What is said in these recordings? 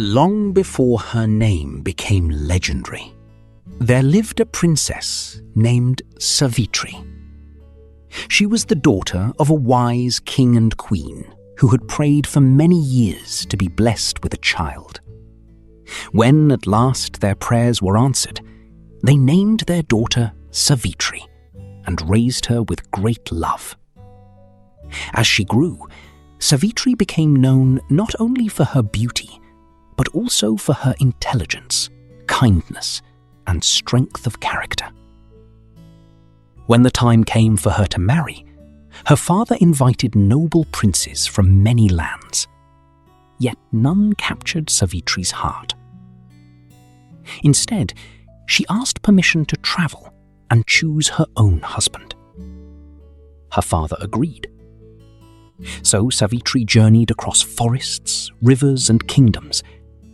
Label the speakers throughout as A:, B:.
A: Long before her name became legendary, there lived a princess named Savitri. She was the daughter of a wise king and queen who had prayed for many years to be blessed with a child. When at last their prayers were answered, they named their daughter Savitri and raised her with great love. As she grew, Savitri became known not only for her beauty, but also for her intelligence, kindness, and strength of character. When the time came for her to marry, her father invited noble princes from many lands, yet none captured Savitri's heart. Instead, she asked permission to travel and choose her own husband. Her father agreed. So Savitri journeyed across forests, rivers, and kingdoms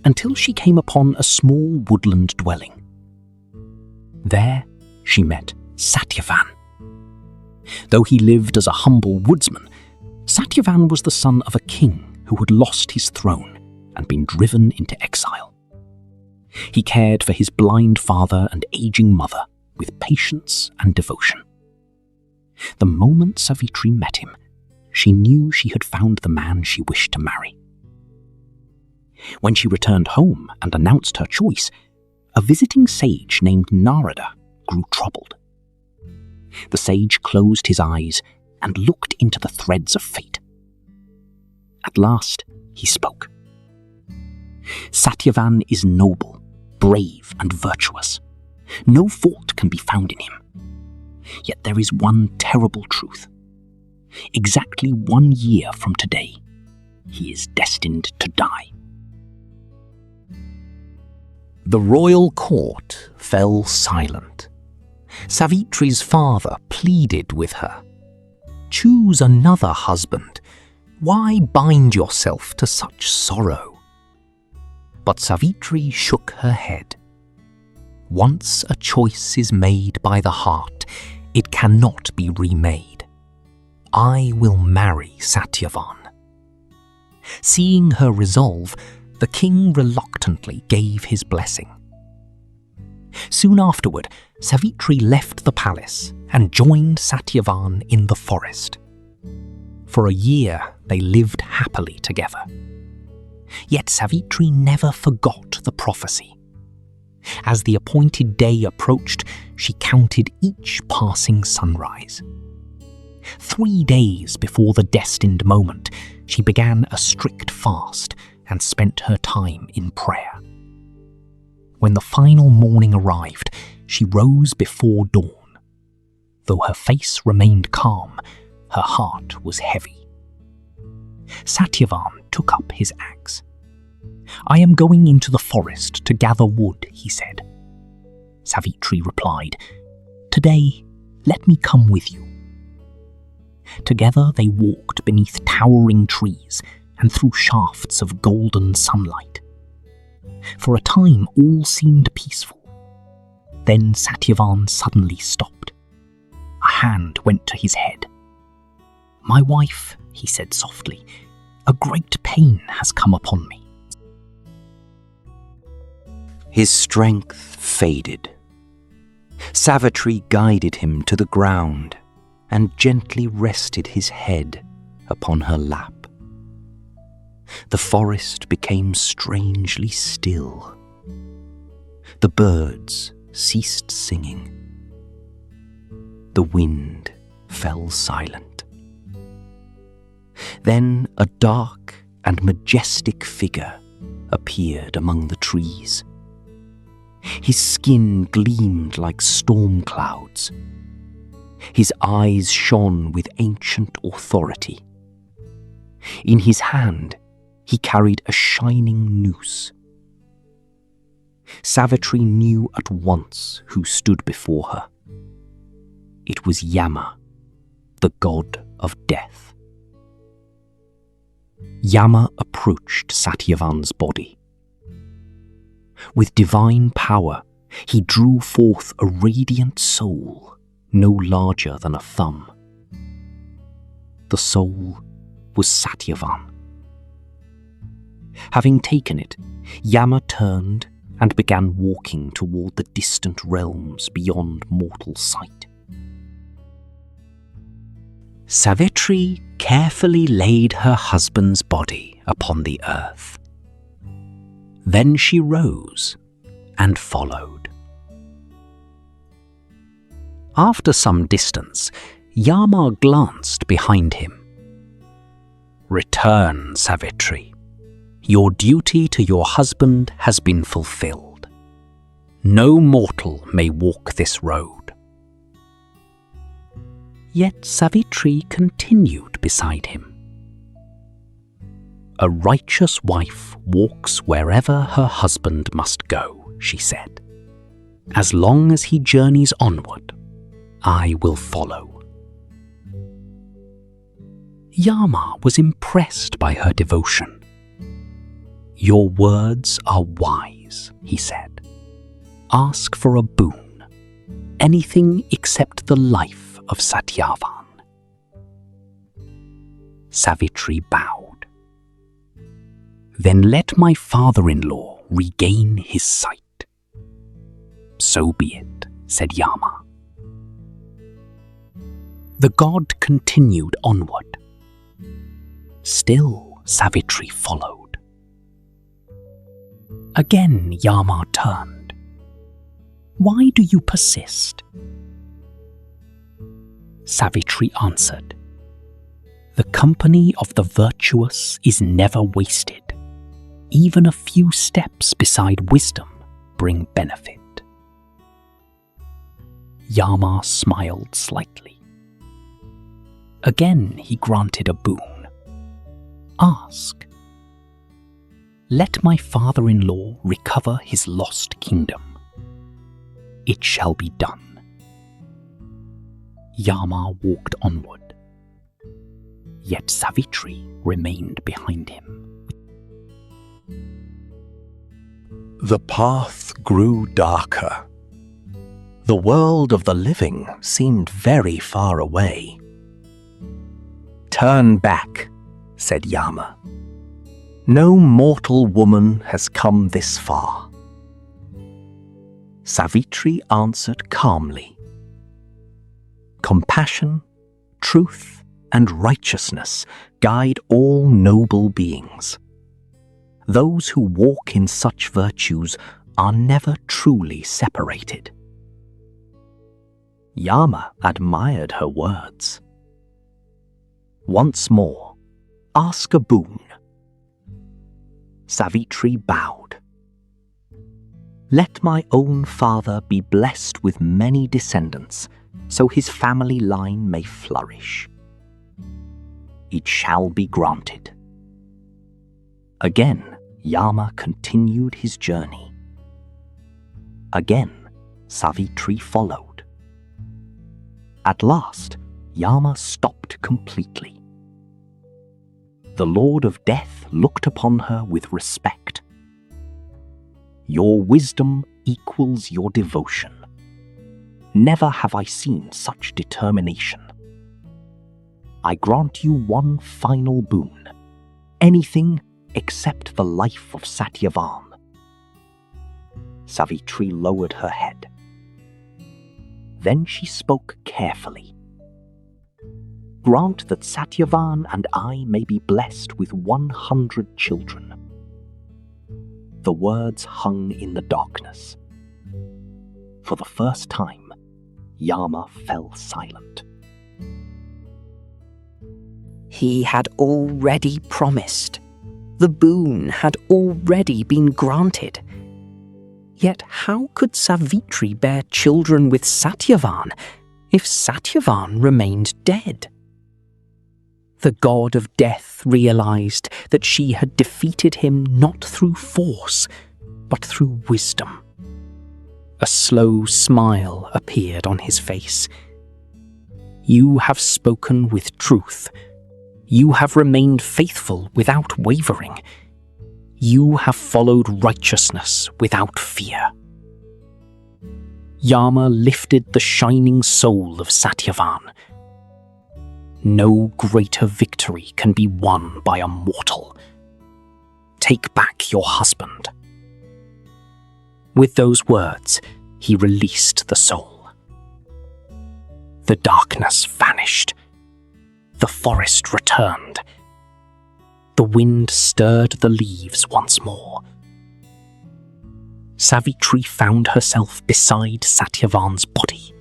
A: until she came upon a small woodland dwelling. There she met Satyavan. Though he lived as a humble woodsman, Satyavan was the son of a king who had lost his throne and been driven into exile. He cared for his blind father and aging mother with patience and devotion. The moment Savitri met him, she knew she had found the man she wished to marry. When she returned home and announced her choice, a visiting sage named Narada grew troubled. The sage closed his eyes and looked into the threads of fate. At last, he spoke. Satyavan is noble, brave, and virtuous. No fault can be found in him. Yet there is one terrible truth. Exactly 1 year from today, he is destined to die. The royal court fell silent. Savitri's father pleaded with her. Choose another husband. Why bind yourself to such sorrow? But Savitri shook her head. Once a choice is made by the heart, it cannot be remade. I will marry Satyavan. Seeing her resolve, the king reluctantly gave his blessing. Soon afterward, Savitri left the palace and joined Satyavan in the forest. For a year, they lived happily together. Yet Savitri never forgot the prophecy. As the appointed day approached, she counted each passing sunrise. 3 days before the destined moment, she began a strict fast and spent her time in prayer. When the final morning arrived, she rose before dawn. Though her face remained calm, her heart was heavy. Satyavan took up his axe. I am going into the forest to gather wood, he said. Savitri replied, Today, let me come with you. Together they walked beneath towering trees and through shafts of golden sunlight. For a time all seemed peaceful. Then Satyavan suddenly stopped. A hand went to his head. My wife, he said softly, a great pain has come upon me.
B: His strength faded. Savitri guided him to the ground and gently rested his head upon her lap. The forest became strangely still. The birds ceased singing. The wind fell silent. Then a dark and majestic figure appeared among the trees. His skin gleamed like storm clouds. His eyes shone with ancient authority. In his hand, he carried a shining noose. Savitri knew at once who stood before her. It was Yama, the god of death. Yama approached Satyavan's body. With divine power, he drew forth a radiant soul, no larger than a thumb. The soul was Satyavan. Having taken it, Yama turned and began walking toward the distant realms beyond mortal sight. Savitri carefully laid her husband's body upon the earth. Then she rose and followed. After some distance, Yama glanced behind him. "Return, Savitri. Your duty to your husband has been fulfilled. No mortal may walk this road." Yet Savitri continued beside him. "A righteous wife walks wherever her husband must go," she said. "As long as he journeys onward, I will follow." Yama was impressed by her devotion. "Your words are wise," he said. "Ask for a boon, anything except the life of Satyavan." Savitri bowed. "Then let my father-in-law regain his sight." "So be it," said Yama. The god continued onward. Still Savitri followed. Again Yama turned. "Why do you persist?" Savitri answered, "The company of the virtuous is never wasted. Even a few steps beside wisdom bring benefit." Yama smiled slightly. Again he granted a boon. "Ask." "Let my father-in-law recover his lost kingdom." "It shall be done." Yama walked onward. Yet Savitri remained behind him.
A: The path grew darker. The world of the living seemed very far away. "Turn back," said Yama. "No mortal woman has come this far." Savitri answered calmly, "Compassion, truth, and righteousness guide all noble beings. Those who walk in such virtues are never truly separated." Yama admired her words. "Once more, ask a boon." Savitri bowed. "Let my own father be blessed with many descendants, so his family line may flourish." "It shall be granted." Again, Yama continued his journey. Again, Savitri followed. At last, Yama stopped completely. The Lord of Death looked upon her with respect. "Your wisdom equals your devotion. Never have I seen such determination. I grant you one final boon, anything except the life of Satyavan." Savitri lowered her head. Then she spoke carefully. "Grant that Satyavan and I may be blessed with 100 children." The words hung in the darkness. For the first time, Yama fell silent.
B: He had already promised. The boon had already been granted. Yet how could Savitri bear children with Satyavan if Satyavan remained dead? The god of death realized that she had defeated him not through force, but through wisdom. A slow smile appeared on his face. "You have spoken with truth. You have remained faithful without wavering. You have followed righteousness without fear." Yama lifted the shining soul of Satyavan. "No greater victory can be won by a mortal.
A: take back your husband." With those words, he released the soul. The darkness vanished. The forest returned. The wind stirred the leaves once more. Savitri found herself beside Satyavan's body.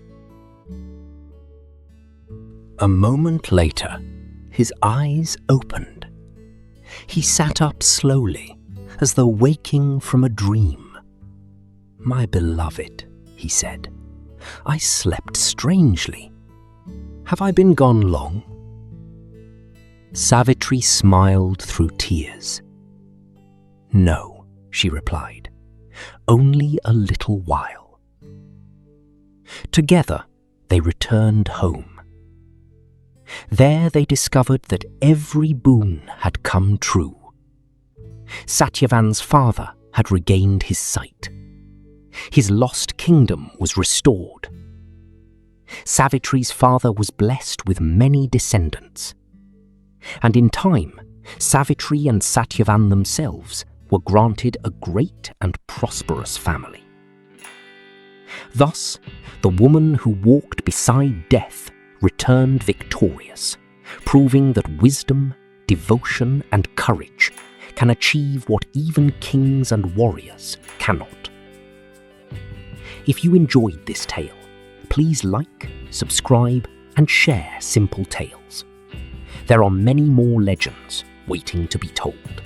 B: A moment later, his eyes opened. He sat up slowly, as though waking from a dream. "My beloved," he said, "I slept strangely. Have I been gone long?" Savitri smiled through tears. "No," she replied, "only a little while." Together, they returned home. There they discovered that every boon had come true. Satyavan's father had regained his sight. His lost kingdom was restored. Savitri's father was blessed with many descendants. And in time, Savitri and Satyavan themselves were granted a great and prosperous family. Thus, the woman who walked beside death returned victorious, proving that wisdom, devotion, and courage can achieve what even kings and warriors cannot. If you enjoyed this tale, please like, subscribe, and share Simple Tales. There are many more legends waiting to be told.